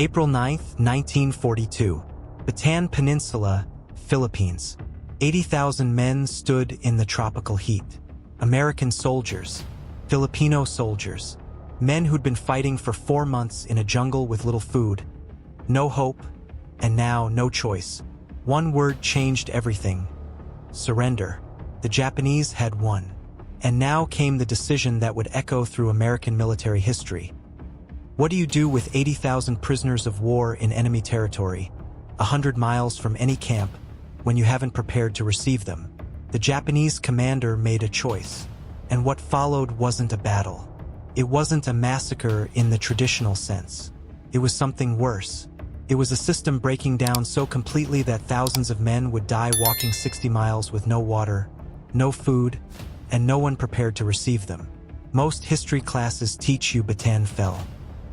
April 9, 1942. Bataan Peninsula, Philippines. 80,000 men stood in the tropical heat. American soldiers, Filipino soldiers, men who'd been fighting for 4 months in a jungle with little food, no hope, and now no choice. One word changed everything: surrender. The Japanese had won. And now came the decision that would echo through American military history. What do you do with 80,000 prisoners of war in enemy territory, 100 miles from any camp, when you haven't prepared to receive them? The Japanese commander made a choice, and what followed wasn't a battle. It wasn't a massacre in the traditional sense. It was something worse. It was a system breaking down so completely that thousands of men would die walking 60 miles with no water, no food, and no one prepared to receive them. Most history classes teach you Bataan fell.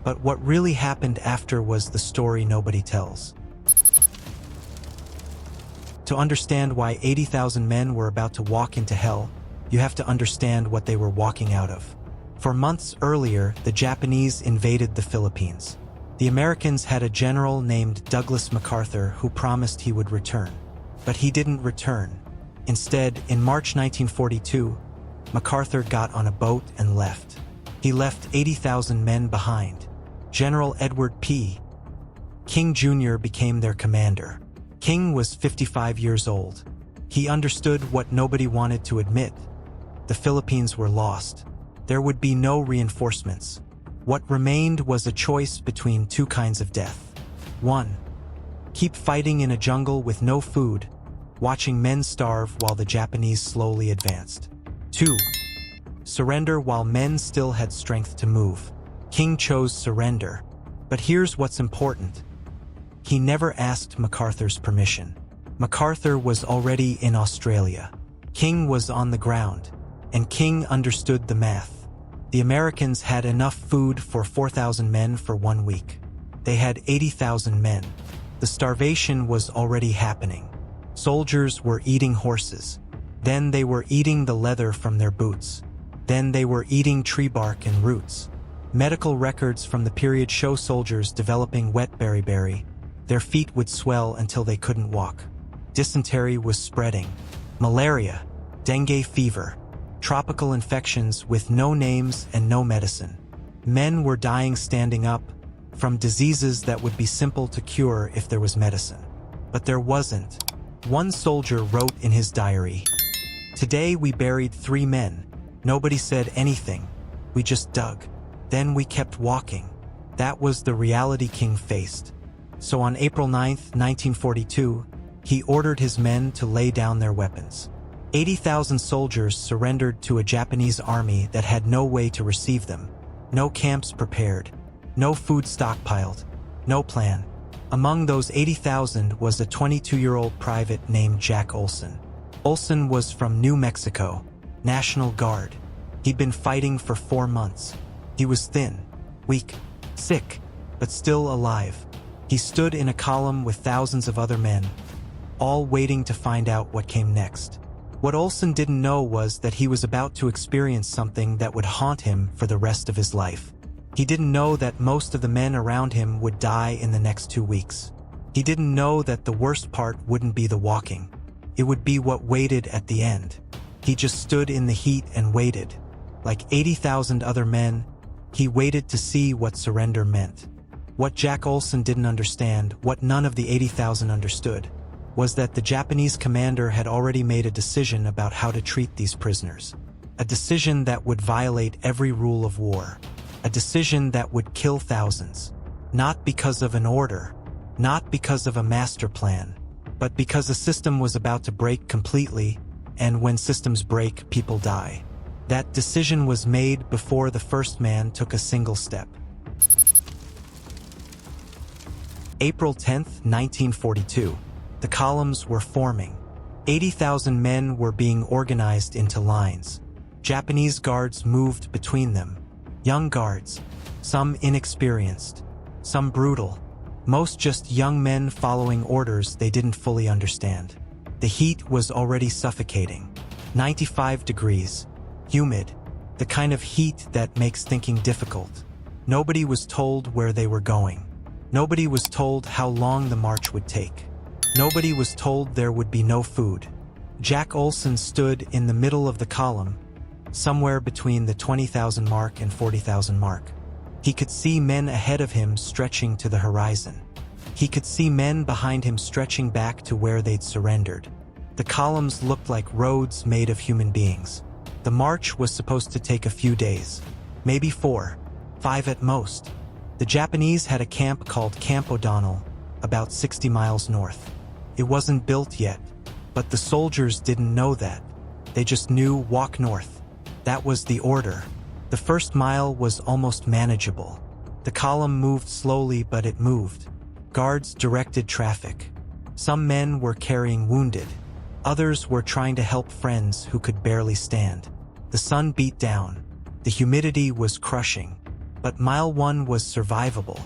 But what really happened after was the story nobody tells. To understand why 80,000 men were about to walk into hell, you have to understand what they were walking out of. For months earlier, the Japanese invaded the Philippines. The Americans had a general named Douglas MacArthur who promised he would return. But he didn't return. Instead, in March 1942, MacArthur got on a boat and left. He left 80,000 men behind. General Edward P. King Jr. became their commander. King was 55 years old. He understood what nobody wanted to admit. The Philippines were lost. There would be no reinforcements. What remained was a choice between two kinds of death. 1. Keep fighting in a jungle with no food, watching men starve while the Japanese slowly advanced. 2. Surrender while men still had strength to move. King chose surrender. But here's what's important. He never asked MacArthur's permission. MacArthur was already in Australia. King was on the ground, and King understood the math. The Americans had enough food for 4,000 men for 1 week. They had 80,000 men. The starvation was already happening. Soldiers were eating horses. Then they were eating the leather from their boots. Then they were eating tree bark and roots. Medical records from the period show soldiers developing wet beriberi. Their feet would swell until they couldn't walk. Dysentery was spreading. Malaria, dengue fever, tropical infections with no names and no medicine. Men were dying standing up from diseases that would be simple to cure if there was medicine. But there wasn't. One soldier wrote in his diary, "Today we buried 3 men. Nobody said anything. We just dug. Then we kept walking." That was the reality King faced. So on April 9, 1942, he ordered his men to lay down their weapons. 80,000 soldiers surrendered to a Japanese army that had no way to receive them, no camps prepared, no food stockpiled, no plan. Among those 80,000 was a 22-year-old private named Jack Olson. Olson was from New Mexico, National Guard. He'd been fighting for 4 months. He was thin, weak, sick, but still alive. He stood in a column with thousands of other men, all waiting to find out what came next. What Olson didn't know was that he was about to experience something that would haunt him for the rest of his life. He didn't know that most of the men around him would die in the next 2 weeks. He didn't know that the worst part wouldn't be the walking. It would be what waited at the end. He just stood in the heat and waited. Like 80,000 other men, he waited to see what surrender meant. What Jack Olson didn't understand, what none of the 80,000 understood, was that the Japanese commander had already made a decision about how to treat these prisoners. A decision that would violate every rule of war. A decision that would kill thousands. Not because of an order, not because of a master plan, but because a system was about to break completely, and when systems break, people die. That decision was made before the first man took a single step. April 10, 1942. The columns were forming. 80,000 men were being organized into lines. Japanese guards moved between them. Young guards, some inexperienced, some brutal, most just young men following orders they didn't fully understand. The heat was already suffocating. 95 degrees, humid, the kind of heat that makes thinking difficult. Nobody was told where they were going. Nobody was told how long the march would take. Nobody was told there would be no food. Jack Olson stood in the middle of the column, somewhere between the 20,000 mark and 40,000 mark. He could see men ahead of him stretching to the horizon. He could see men behind him stretching back to where they'd surrendered. The columns looked like roads made of human beings. The march was supposed to take a few days, maybe 4, 5 at most. The Japanese had a camp called Camp O'Donnell, about 60 miles north. It wasn't built yet, but the soldiers didn't know that. They just knew walk north. That was the order. The first mile was almost manageable. The column moved slowly, but it moved. Guards directed traffic. Some men were carrying wounded. Others were trying to help friends who could barely stand. The sun beat down. The humidity was crushing. But mile 1 was survivable.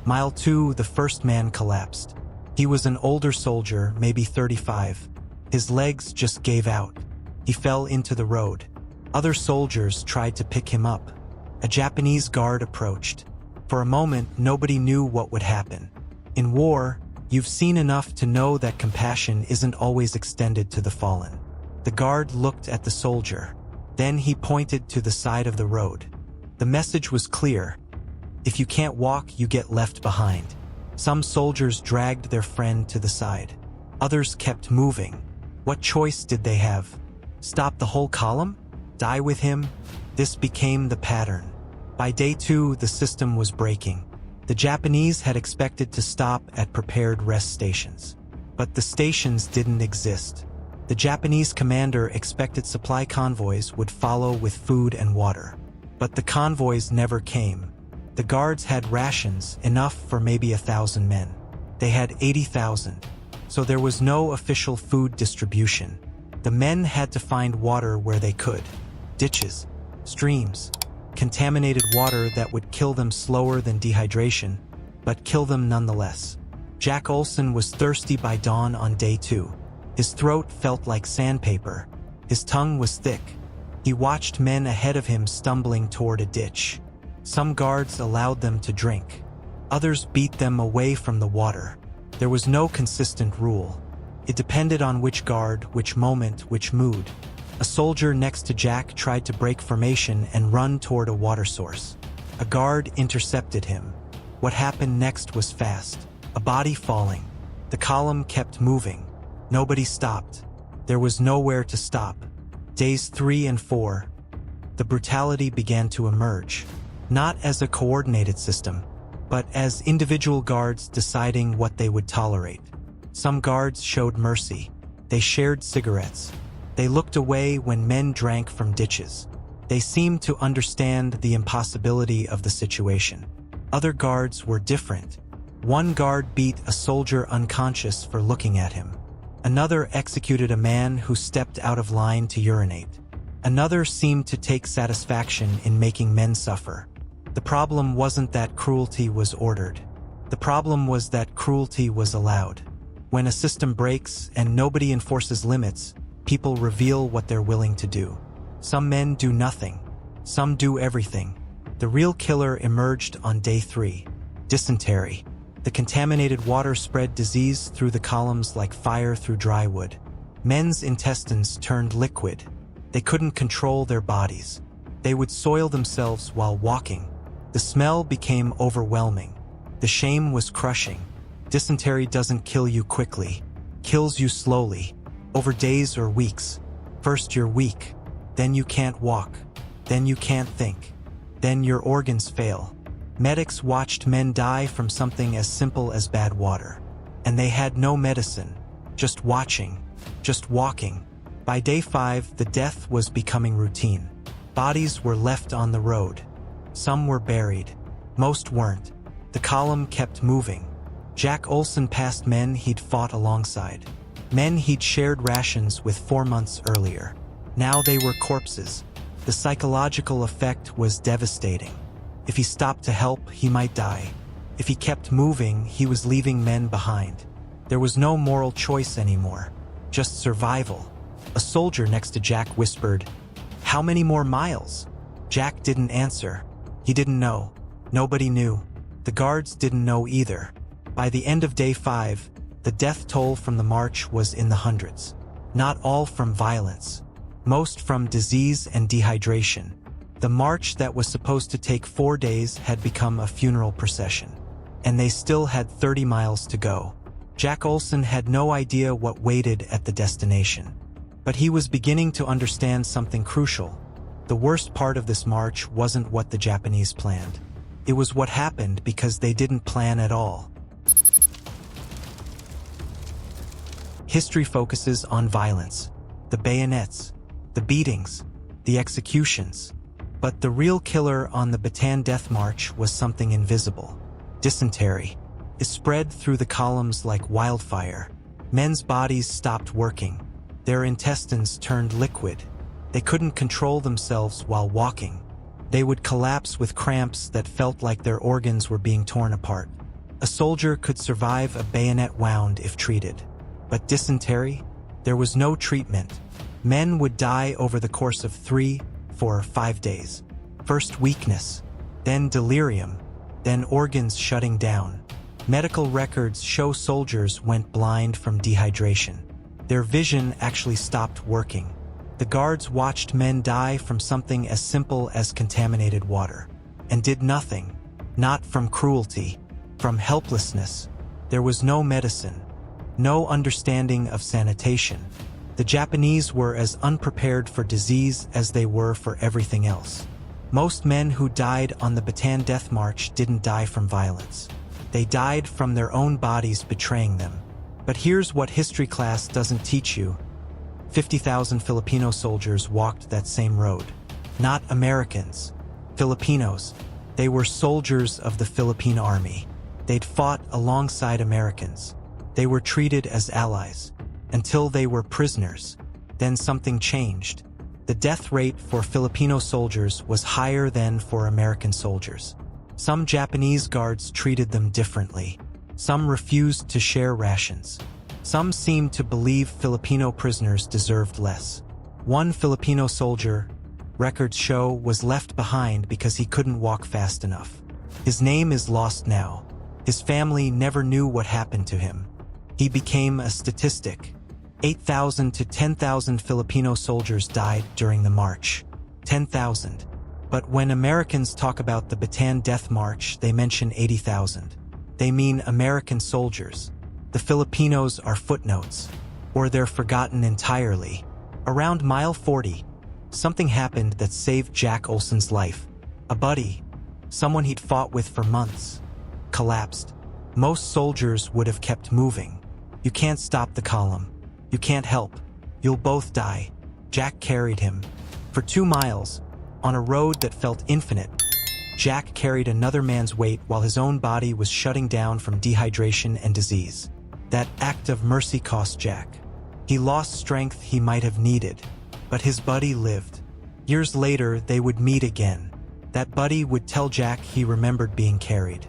Mile 2, the first man collapsed. He was an older soldier, maybe 35. His legs just gave out. He fell into the road. Other soldiers tried to pick him up. A Japanese guard approached. For a moment, nobody knew what would happen. In war, you've seen enough to know that compassion isn't always extended to the fallen. The guard looked at the soldier. Then he pointed to the side of the road. The message was clear. If you can't walk, you get left behind. Some soldiers dragged their friend to the side. Others kept moving. What choice did they have? Stop the whole column? Die with him? This became the pattern. By day 2, the system was breaking. The Japanese had expected to stop at prepared rest stations. But the stations didn't exist. The Japanese commander expected supply convoys would follow with food and water. But the convoys never came. The guards had rations, enough for maybe 1,000 men. They had 80,000. So there was no official food distribution. The men had to find water where they could. Ditches, streams, contaminated water that would kill them slower than dehydration, but kill them nonetheless. Jack Olson was thirsty by dawn on day 2. His throat felt like sandpaper. His tongue was thick. He watched men ahead of him stumbling toward a ditch. Some guards allowed them to drink. Others beat them away from the water. There was no consistent rule. It depended on which guard, which moment, which mood. A soldier next to Jack tried to break formation and run toward a water source. A guard intercepted him. What happened next was fast. A body falling. The column kept moving. Nobody stopped. There was nowhere to stop. Days 3 and 4, the brutality began to emerge, not as a coordinated system, but as individual guards deciding what they would tolerate. Some guards showed mercy. They shared cigarettes. They looked away when men drank from ditches. They seemed to understand the impossibility of the situation. Other guards were different. One guard beat a soldier unconscious for looking at him. Another executed a man who stepped out of line to urinate. Another seemed to take satisfaction in making men suffer. The problem wasn't that cruelty was ordered. The problem was that cruelty was allowed. When a system breaks and nobody enforces limits, people reveal what they're willing to do. Some men do nothing. Some do everything. The real killer emerged on day 3. Dysentery. The contaminated water spread disease through the columns like fire through dry wood. Men's intestines turned liquid. They couldn't control their bodies. They would soil themselves while walking. The smell became overwhelming. The shame was crushing. Dysentery doesn't kill you quickly. Kills you slowly, over days or weeks. First you're weak. Then you can't walk. Then you can't think. Then your organs fail. Medics watched men die from something as simple as bad water. And they had no medicine. Just watching. Just walking. By day 5, the death was becoming routine. Bodies were left on the road. Some were buried. Most weren't. The column kept moving. Jack Olson passed men he'd fought alongside. Men he'd shared rations with 4 months earlier. Now they were corpses. The psychological effect was devastating. If he stopped to help, he might die. If he kept moving, he was leaving men behind. There was no moral choice anymore. Just survival. A soldier next to Jack whispered, "How many more miles?" Jack didn't answer. He didn't know. Nobody knew. The guards didn't know either. By the end of day 5, the death toll from the march was in the hundreds. Not all from violence. Most from disease and dehydration. The march that was supposed to take 4 days had become a funeral procession. And they still had 30 miles to go. Jack Olson had no idea what waited at the destination. But he was beginning to understand something crucial. The worst part of this march wasn't what the Japanese planned. It was what happened because they didn't plan at all. History focuses on violence, the bayonets, the beatings, the executions. But the real killer on the Bataan Death March was something invisible. Dysentery. It spread through the columns like wildfire. Men's bodies stopped working. Their intestines turned liquid. They couldn't control themselves while walking. They would collapse with cramps that felt like their organs were being torn apart. A soldier could survive a bayonet wound if treated. But dysentery? There was no treatment. Men would die over the course of 3, 4, 5 days. First weakness, then delirium, then organs shutting down. Medical records show soldiers went blind from dehydration. Their vision actually stopped working. The guards watched men die from something as simple as contaminated water. And did nothing. Not from cruelty, from helplessness. There was no medicine. No understanding of sanitation. The Japanese were as unprepared for disease as they were for everything else. Most men who died on the Bataan Death March didn't die from violence. They died from their own bodies betraying them. But here's what history class doesn't teach you. 50,000 Filipino soldiers walked that same road. Not Americans. Filipinos. They were soldiers of the Philippine Army. They'd fought alongside Americans. They were treated as allies. Until they were prisoners. Then something changed. The death rate for Filipino soldiers was higher than for American soldiers. Some Japanese guards treated them differently. Some refused to share rations. Some seemed to believe Filipino prisoners deserved less. One Filipino soldier, records show, was left behind because he couldn't walk fast enough. His name is lost now. His family never knew what happened to him. He became a statistic. 8,000 to 10,000 Filipino soldiers died during the march. 10,000. But when Americans talk about the Bataan Death March, they mention 80,000. They mean American soldiers. The Filipinos are footnotes. Or they're forgotten entirely. Around mile 40, something happened that saved Jack Olson's life. A buddy, someone he'd fought with for months, collapsed. Most soldiers would have kept moving. You can't stop the column. You can't help. You'll both die. Jack carried him. For 2 miles, on a road that felt infinite, Jack carried another man's weight while his own body was shutting down from dehydration and disease. That act of mercy cost Jack. He lost strength he might have needed, but his buddy lived. Years later, they would meet again. That buddy would tell Jack he remembered being carried.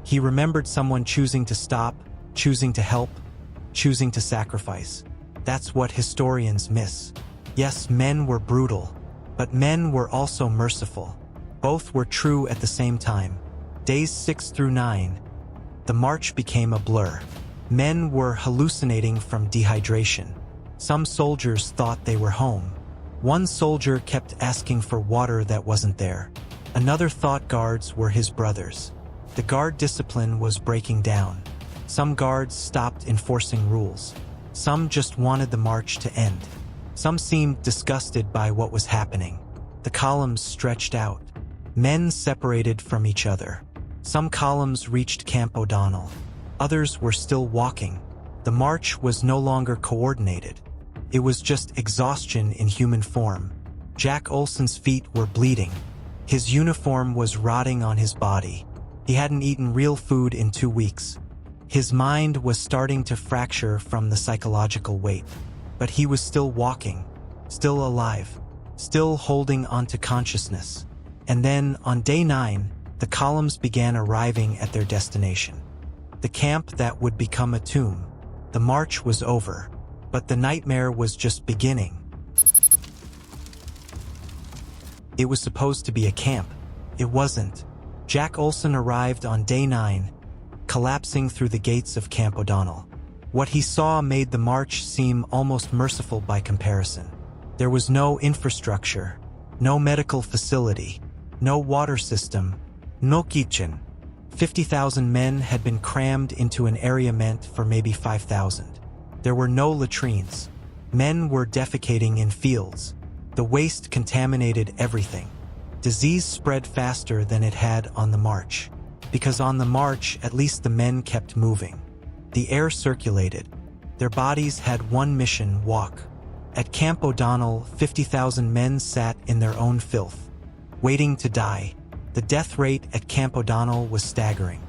He remembered someone choosing to stop, choosing to help, choosing to sacrifice. That's what historians miss. Yes, men were brutal, but men were also merciful. Both were true at the same time. Days 6 through 9, the march became a blur. Men were hallucinating from dehydration. Some soldiers thought they were home. One soldier kept asking for water that wasn't there. Another thought guards were his brothers. The guard discipline was breaking down. Some guards stopped enforcing rules. Some just wanted the march to end. Some seemed disgusted by what was happening. The columns stretched out. Men separated from each other. Some columns reached Camp O'Donnell. Others were still walking. The march was no longer coordinated. It was just exhaustion in human form. Jack Olson's feet were bleeding. His uniform was rotting on his body. He hadn't eaten real food in 2 weeks. His mind was starting to fracture from the psychological weight. But he was still walking, still alive, still holding onto consciousness. And then, on day 9, the columns began arriving at their destination. The camp that would become a tomb. The march was over, but the nightmare was just beginning. It was supposed to be a camp. It wasn't. Jack Olson arrived on day 9, collapsing through the gates of Camp O'Donnell. What he saw made the march seem almost merciful by comparison. There was no infrastructure, no medical facility, no water system, no kitchen. 50,000 men had been crammed into an area meant for maybe 5,000. There were no latrines. Men were defecating in fields. The waste contaminated everything. Disease spread faster than it had on the march. Because on the march, at least the men kept moving. The air circulated. Their bodies had one mission: walk. At Camp O'Donnell, 50,000 men sat in their own filth, waiting to die. The death rate at Camp O'Donnell was staggering.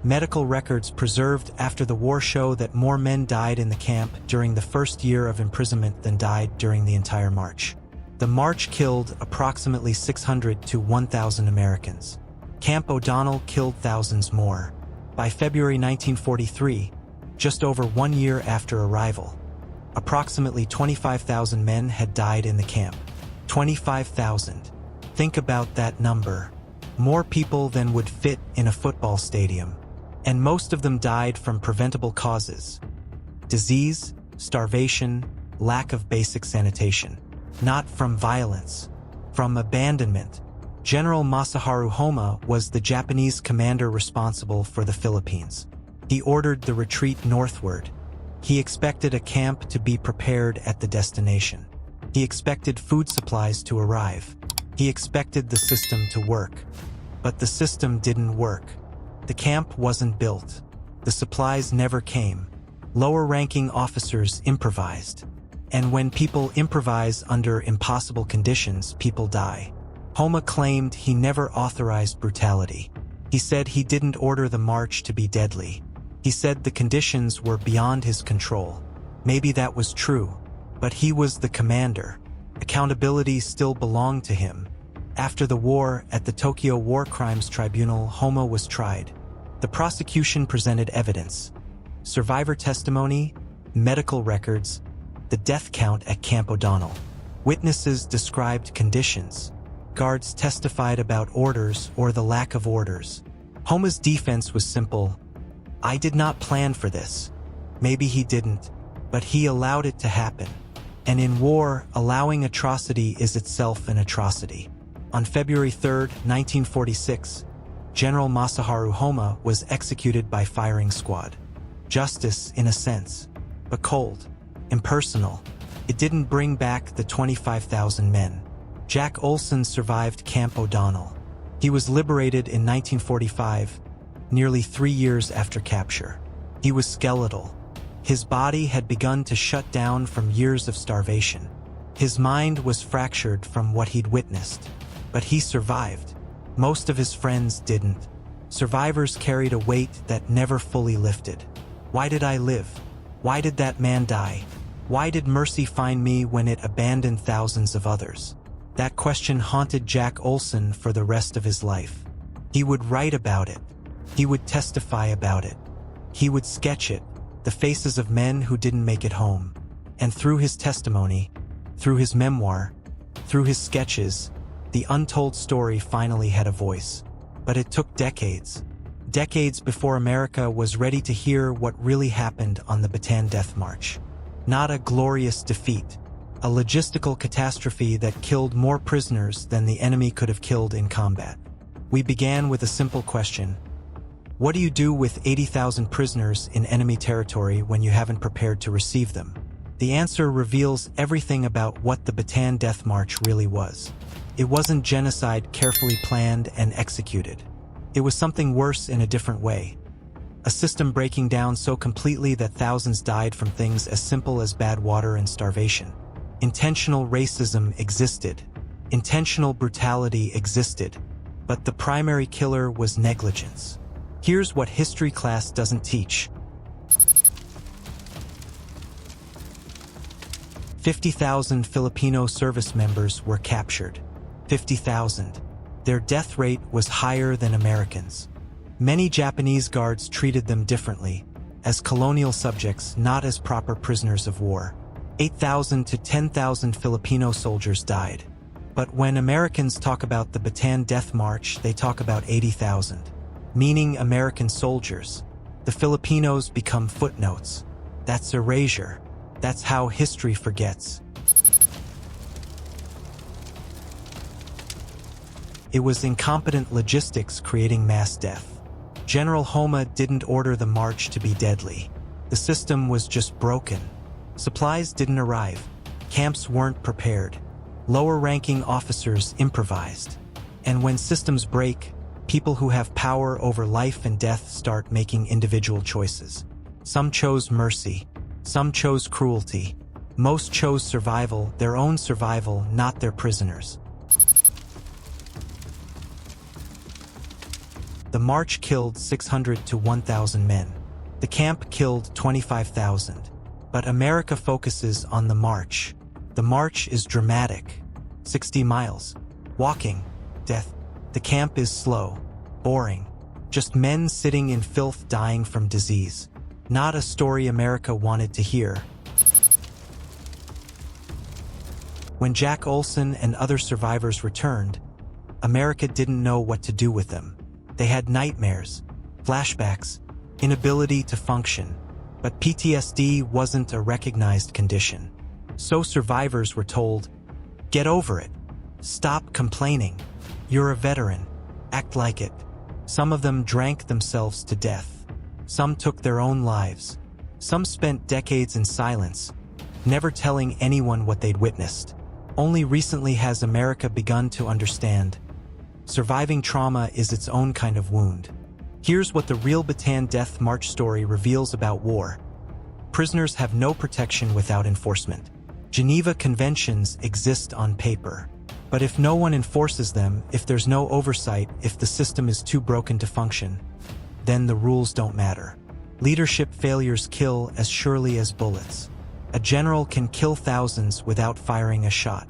Medical records preserved after the war show that more men died in the camp during the first year of imprisonment than died during the entire march. The march killed approximately 600 to 1,000 Americans. Camp O'Donnell killed thousands more. By February 1943, just over 1 year after arrival, approximately 25,000 men had died in the camp. 25,000. Think about that number. More people than would fit in a football stadium. And most of them died from preventable causes: disease, starvation, lack of basic sanitation. Not from violence, from abandonment. General Masaharu Homa was the Japanese commander responsible for the Philippines. He ordered the retreat northward. He expected a camp to be prepared at the destination. He expected food supplies to arrive. He expected the system to work. But the system didn't work. The camp wasn't built. The supplies never came. Lower-ranking officers improvised. And when people improvise under impossible conditions, people die. Homa claimed he never authorized brutality. He said he didn't order the march to be deadly. He said the conditions were beyond his control. Maybe that was true, but he was the commander. Accountability still belonged to him. After the war, at the Tokyo War Crimes Tribunal, Homa was tried. The prosecution presented evidence: survivor testimony, medical records, the death count at Camp O'Donnell. Witnesses described conditions. Guards testified about orders or the lack of orders. Homa's defense was simple: I did not plan for this. Maybe he didn't, but he allowed it to happen. And in war, allowing atrocity is itself an atrocity. On February 3, 1946, General Masaharu Homa was executed by firing squad. Justice, in a sense, but cold, impersonal. It didn't bring back the 25,000 men. Jack Olson survived Camp O'Donnell. He was liberated in 1945, nearly 3 years after capture. He was skeletal. His body had begun to shut down from years of starvation. His mind was fractured from what he'd witnessed. But he survived. Most of his friends didn't. Survivors carried a weight that never fully lifted. Why did I live? Why did that man die? Why did mercy find me when it abandoned thousands of others? That question haunted Jack Olson for the rest of his life. He would write about it. He would testify about it. He would sketch it, the faces of men who didn't make it home. And through his testimony, through his memoir, through his sketches, the untold story finally had a voice. But it took decades. Decades before America was ready to hear what really happened on the Bataan Death March. Not a glorious defeat, a logistical catastrophe that killed more prisoners than the enemy could have killed in combat. We began with a simple question: what do you do with 80,000 prisoners in enemy territory when you haven't prepared to receive them? The answer reveals everything about what the Bataan Death March really was. It wasn't genocide carefully planned and executed. It was something worse in a different way. A system breaking down so completely that thousands died from things as simple as bad water and starvation. Intentional racism existed. Intentional brutality existed. But the primary killer was negligence. Here's what history class doesn't teach. 50,000 Filipino service members were captured. 50,000. Their death rate was higher than Americans. Many Japanese guards treated them differently, as colonial subjects, not as proper prisoners of war. 8,000 to 10,000 Filipino soldiers died. But when Americans talk about the Bataan Death March, they talk about 80,000, meaning American soldiers. The Filipinos become footnotes. That's erasure. That's how history forgets. It was incompetent logistics creating mass death. General Homa didn't order the march to be deadly. The system was just broken. Supplies didn't arrive. Camps weren't prepared. Lower-ranking officers improvised. And when systems break, people who have power over life and death start making individual choices. Some chose mercy. Some chose cruelty. Most chose survival, their own survival, not their prisoners. The march killed 600 to 1,000 men. The camp killed 25,000. But America focuses on the march. The march is dramatic. 60 miles. Walking. Death. The camp is slow. Boring. Just men sitting in filth dying from disease. Not a story America wanted to hear. When Jack Olson and other survivors returned, America didn't know what to do with them. They had nightmares, flashbacks, inability to function. But PTSD wasn't a recognized condition. So survivors were told, "Get over it. Stop complaining. You're a veteran. Act like it." Some of them drank themselves to death. Some took their own lives. Some spent decades in silence, never telling anyone what they'd witnessed. Only recently has America begun to understand. Surviving trauma is its own kind of wound. Here's what the real Bataan Death March story reveals about war. Prisoners have no protection without enforcement. Geneva Conventions exist on paper. But if no one enforces them, if there's no oversight, if the system is too broken to function, then the rules don't matter. Leadership failures kill as surely as bullets. A general can kill thousands without firing a shot.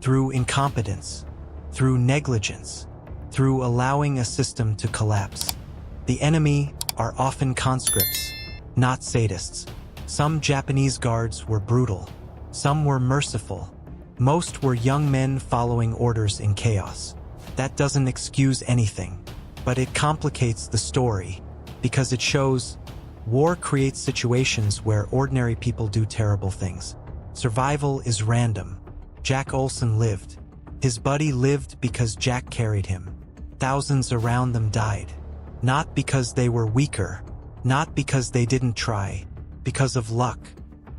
Through incompetence. Through negligence. Through allowing a system to collapse. The enemy are often conscripts, not sadists. Some Japanese guards were brutal. Some were merciful. Most were young men following orders in chaos. That doesn't excuse anything, but it complicates the story, because it shows war creates situations where ordinary people do terrible things. Survival is random. Jack Olson lived. His buddy lived because Jack carried him. Thousands around them died. Not because they were weaker, not because they didn't try, because of luck,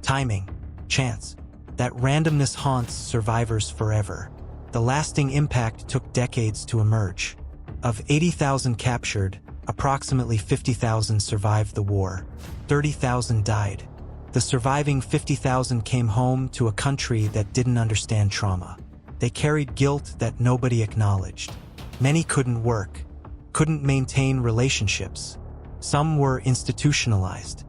timing, chance. That randomness haunts survivors forever. The lasting impact took decades to emerge. Of 80,000 captured, approximately 50,000 survived the war. 30,000 died. The surviving 50,000 came home to a country that didn't understand trauma. They carried guilt that nobody acknowledged. Many couldn't work, couldn't maintain relationships. Some were institutionalized.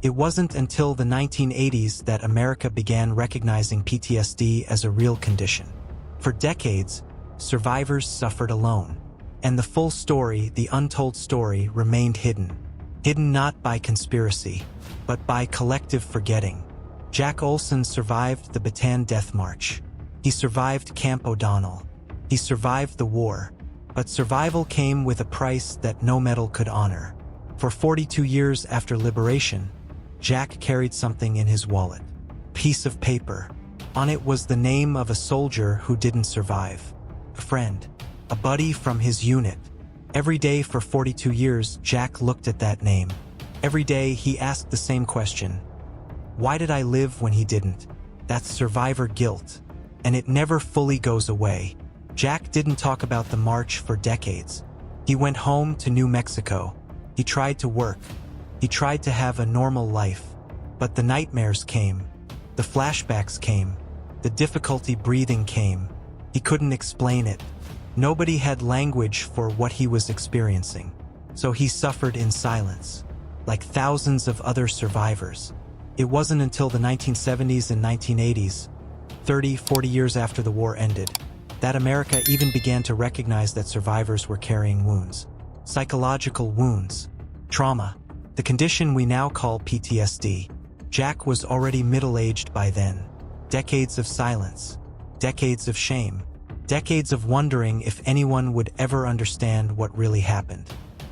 It wasn't until the 1980s that America began recognizing PTSD as a real condition. For decades, survivors suffered alone. And the full story, the untold story, remained hidden. Hidden not by conspiracy, but by collective forgetting. Jack Olson survived the Bataan Death March. He survived Camp O'Donnell. He survived the war. But survival came with a price that no medal could honor. For 42 years after liberation, Jack carried something in his wallet. Piece of paper. On it was the name of a soldier who didn't survive. A friend. A buddy from his unit. Every day for 42 years, Jack looked at that name. Every day he asked the same question. Why did I live when he didn't? That's survivor guilt. And it never fully goes away. Jack didn't talk about the march for decades. He went home to New Mexico. He tried to work. He tried to have a normal life. But the nightmares came. The flashbacks came. The difficulty breathing came. He couldn't explain it. Nobody had language for what he was experiencing. So he suffered in silence, like thousands of other survivors. It wasn't until the 1970s and 1980s, 30, 40 years after the war ended, that America even began to recognize that survivors were carrying wounds. Psychological wounds. Trauma. The condition we now call PTSD. Jack was already middle-aged by then. Decades of silence. Decades of shame. Decades of wondering if anyone would ever understand what really happened.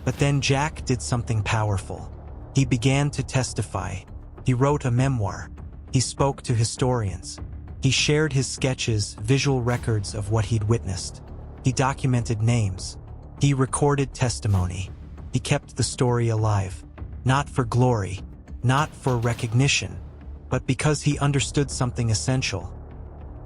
But then Jack did something powerful. He began to testify. He wrote a memoir. He spoke to historians. He shared his sketches, visual records of what he'd witnessed. He documented names. He recorded testimony. He kept the story alive. Not for glory, not for recognition, but because he understood something essential.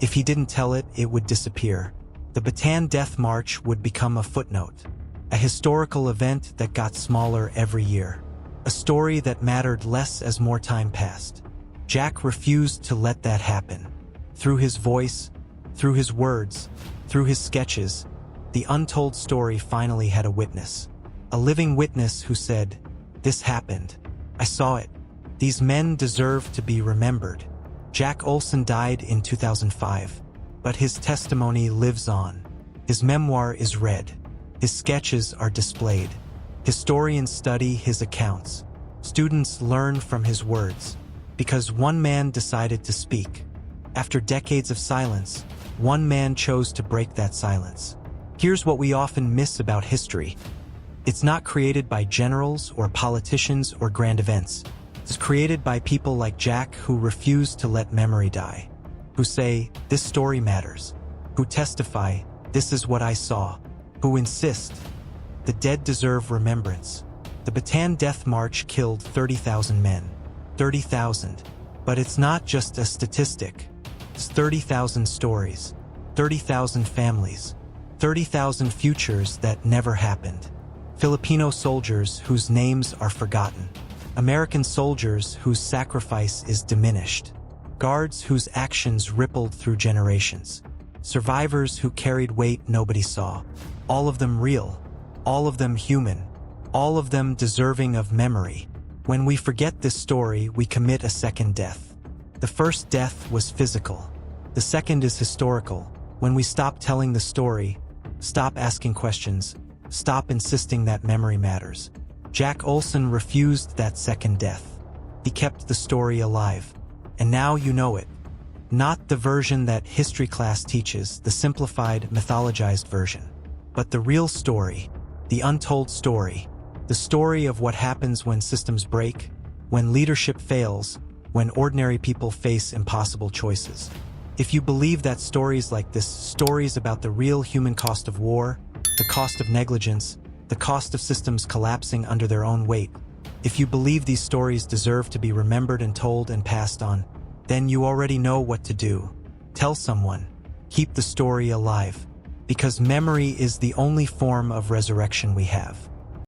If he didn't tell it, it would disappear. The Bataan Death March would become a footnote, a historical event that got smaller every year, a story that mattered less as more time passed. Jack refused to let that happen. Through his voice, through his words, through his sketches, the untold story finally had a witness. A living witness who said, "This happened. I saw it. These men deserve to be remembered." Jack Olson died in 2005, but his testimony lives on. His memoir is read. His sketches are displayed. Historians study his accounts. Students learn from his words. Because one man decided to speak. After decades of silence, one man chose to break that silence. Here's what we often miss about history. It's not created by generals or politicians or grand events. It's created by people like Jack who refuse to let memory die, who say, "This story matters," who testify, "This is what I saw," who insist, "The dead deserve remembrance." The Bataan Death March killed 30,000 men. 30,000. But it's not just a statistic. It's 30,000 stories, 30,000 families, 30,000 futures that never happened. Filipino soldiers whose names are forgotten. American soldiers whose sacrifice is diminished. Guards whose actions rippled through generations. Survivors who carried weight nobody saw. All of them real. All of them human. All of them deserving of memory. When we forget this story, we commit a second death. The first death was physical. The second is historical. When we stop telling the story, stop asking questions, stop insisting that memory matters. Jack Olson refused that second death. He kept the story alive. And now you know it. Not the version that history class teaches, the simplified, mythologized version, but the real story, the untold story, the story of what happens when systems break, when leadership fails, when ordinary people face impossible choices. If you believe that stories like this, stories about the real human cost of war, the cost of negligence, the cost of systems collapsing under their own weight, if you believe these stories deserve to be remembered and told and passed on, then you already know what to do. Tell someone. Keep the story alive. Because memory is the only form of resurrection we have.